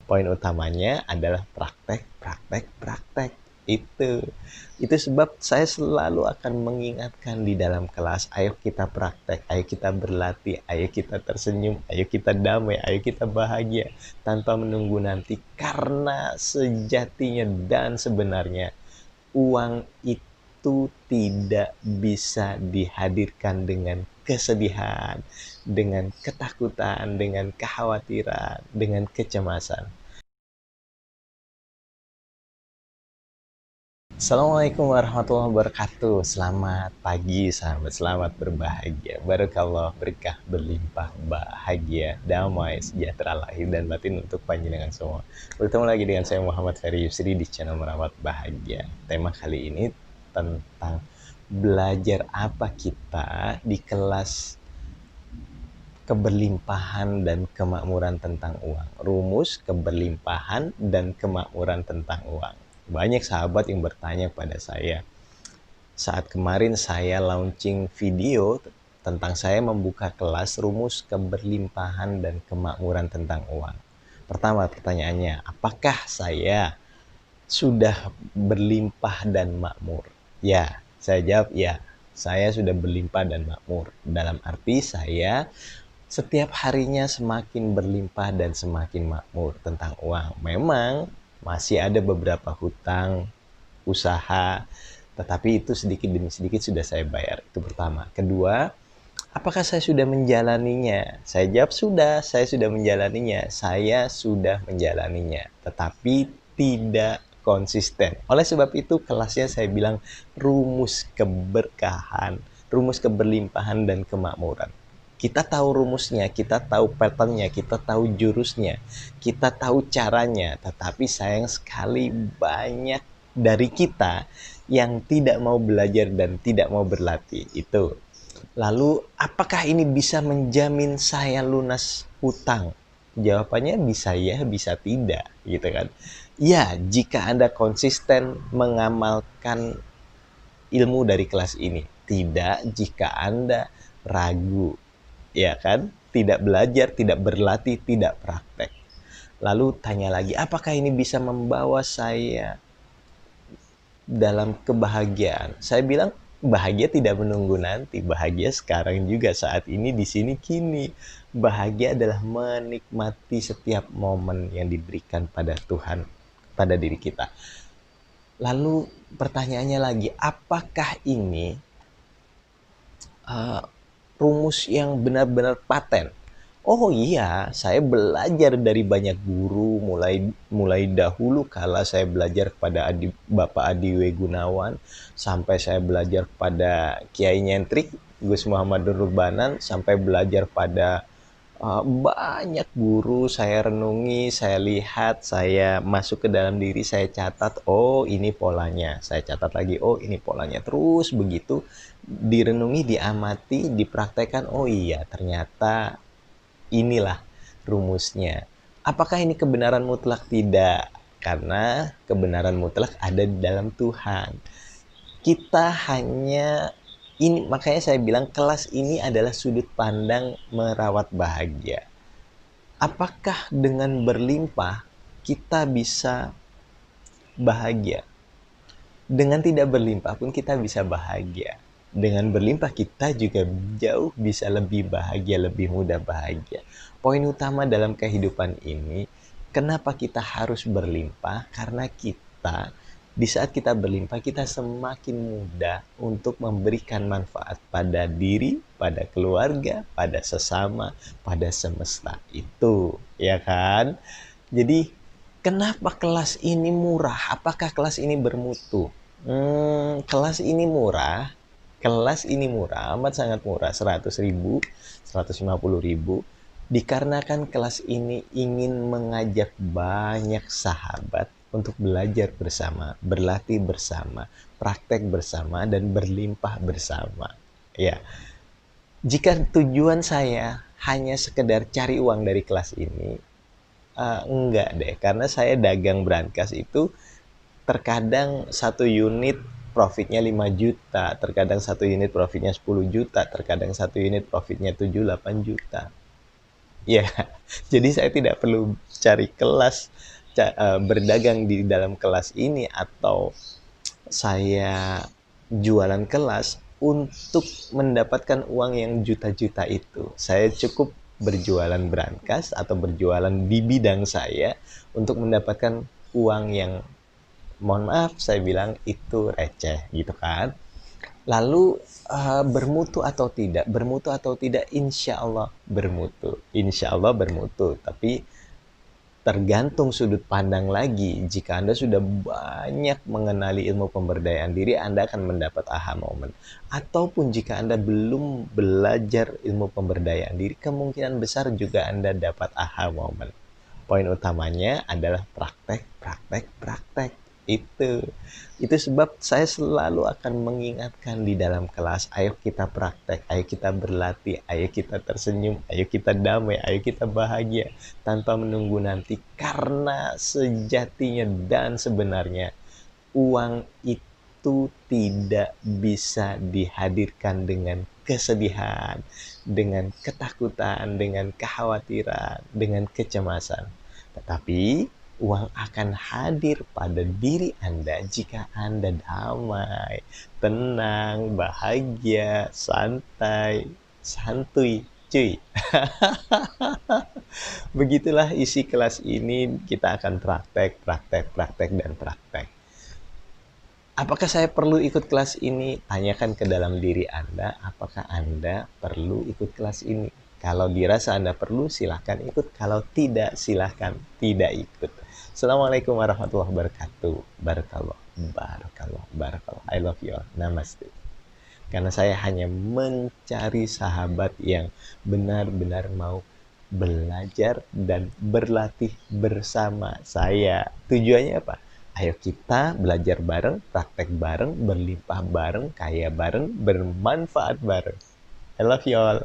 Poin utamanya adalah praktek, praktek, praktek. Itu sebab saya selalu akan mengingatkan di dalam kelas, ayo kita praktek, ayo kita berlatih, ayo kita tersenyum, ayo kita damai, ayo kita bahagia tanpa menunggu nanti. Karena sejatinya dan sebenarnya uang itu tidak bisa dihadirkan dengan kesedihan, dengan ketakutan, dengan kekhawatiran, dengan kecemasan. Assalamualaikum warahmatullahi wabarakatuh. Selamat pagi sahabat, selamat berbahagia. Barakallah, berkah berlimpah, bahagia, damai, sejahtera lahir dan batin untuk panjenengan semua. Bertemu lagi dengan saya Muhammad Ferry Yusri di channel Merawat Bahagia. Tema kali ini tentang belajar apa kita di kelas keberlimpahan dan kemakmuran tentang uang. Rumus keberlimpahan dan kemakmuran tentang uang. Banyak sahabat yang bertanya pada saya saat kemarin saya launching video tentang saya membuka kelas rumus keberlimpahan dan kemakmuran tentang uang. Pertama pertanyaannya, apakah saya sudah berlimpah dan makmur? Ya, saya jawab ya. Saya sudah berlimpah dan makmur. Dalam arti saya setiap harinya semakin berlimpah dan semakin makmur tentang uang. Memang masih ada beberapa hutang, usaha, tetapi itu sedikit demi sedikit sudah saya bayar. Itu pertama. Kedua, apakah saya sudah menjalaninya? Saya jawab sudah, saya sudah menjalaninya. Saya sudah menjalaninya, tetapi tidak konsisten. Oleh sebab itu kelasnya saya bilang rumus keberkahan, rumus keberlimpahan dan kemakmuran. Kita tahu rumusnya, kita tahu patternnya, kita tahu jurusnya, kita tahu caranya, tetapi sayang sekali banyak dari kita yang tidak mau belajar dan tidak mau berlatih. Itu. Lalu, apakah ini bisa menjamin saya lunas hutang? Jawabannya bisa ya, bisa tidak, gitu kan. Ya, jika Anda konsisten mengamalkan ilmu dari kelas ini. Tidak jika Anda ragu, ya kan? Tidak belajar, tidak berlatih, tidak praktek. Lalu tanya lagi, apakah ini bisa membawa saya dalam kebahagiaan? Saya bilang, bahagia tidak menunggu nanti. Bahagia sekarang juga, saat ini, di sini, kini. Bahagia adalah menikmati setiap momen yang diberikan pada Tuhan, pada diri kita. Lalu pertanyaannya lagi, apakah ini rumus yang benar-benar paten? Oh iya, saya belajar dari banyak guru, mulai dahulu kala saya belajar kepada Bapak Adiwe Gunawan, sampai saya belajar pada Kiai Nyentrik, Gus Muhammad Nurbanan, sampai belajar pada banyak guru. Saya renungi, saya lihat, saya masuk ke dalam diri, saya catat, oh ini polanya, saya catat lagi, oh ini polanya, terus begitu direnungi, diamati, dipraktekkan, oh iya ternyata inilah rumusnya. Apakah ini kebenaran mutlak? Tidak, karena kebenaran mutlak ada di dalam Tuhan. Kita hanya ini, makanya saya bilang kelas ini adalah sudut pandang merawat bahagia. Apakah dengan berlimpah kita bisa bahagia? Dengan tidak berlimpah pun kita bisa bahagia. Dengan berlimpah kita juga jauh bisa lebih bahagia, lebih mudah bahagia. Poin utama dalam kehidupan ini, kenapa kita harus berlimpah? Karena kita, di saat kita berlimpah, kita semakin mudah untuk memberikan manfaat pada diri, pada keluarga, pada sesama, pada semesta. Itu, ya kan? Jadi, kenapa kelas ini murah? Apakah kelas ini bermutu? Kelas ini murah. Kelas ini murah, amat sangat murah, 100.000, 150.000. Dikarenakan kelas ini ingin mengajak banyak sahabat untuk belajar bersama, berlatih bersama, praktek bersama, dan berlimpah bersama. Ya, jika tujuan saya hanya sekedar cari uang dari kelas ini, enggak deh, karena saya dagang brankas itu terkadang satu unit profitnya 5 juta, terkadang satu unit profitnya 10 juta, terkadang satu unit profitnya 7-8 juta. Ya, jadi saya tidak perlu cari kelas, berdagang di dalam kelas ini, atau saya jualan kelas untuk mendapatkan uang yang juta-juta itu. Saya cukup berjualan brankas atau berjualan di bidang saya untuk mendapatkan uang yang, mohon maaf saya bilang, itu receh gitu kan. Lalu bermutu atau tidak? Bermutu atau tidak? Insya Allah bermutu. Insya Allah bermutu. Tapi tergantung sudut pandang lagi. Jika Anda sudah banyak mengenali ilmu pemberdayaan diri, Anda akan mendapat aha moment. Ataupun jika Anda belum belajar ilmu pemberdayaan diri, kemungkinan besar juga Anda dapat aha moment. Poin utamanya adalah praktek, praktek, praktek. Itu sebab saya selalu akan mengingatkan di dalam kelas, ayo kita praktek, ayo kita berlatih, ayo kita tersenyum, ayo kita damai, ayo kita bahagia tanpa menunggu nanti. Karena sejatinya dan sebenarnya uang itu tidak bisa dihadirkan dengan kesedihan, dengan ketakutan, dengan kekhawatiran, dengan kecemasan. Tetapi uang akan hadir pada diri Anda jika Anda damai, tenang, bahagia, santai, santuy, cuy. Begitulah isi kelas ini, kita akan praktek, praktek, praktek, dan praktek. Apakah saya perlu ikut kelas ini? Tanyakan ke dalam diri Anda, apakah Anda perlu ikut kelas ini? Kalau dirasa Anda perlu, silahkan ikut. Kalau tidak, silahkan tidak ikut. Assalamualaikum warahmatullahi wabarakatuh. Barakallah, barakallah, barakallah. I love you all. Namaste. Karena saya hanya mencari sahabat yang benar-benar mau belajar dan berlatih bersama saya. Tujuannya apa? Ayo kita belajar bareng, praktek bareng, berlimpah bareng, kaya bareng, bermanfaat bareng. I love you all.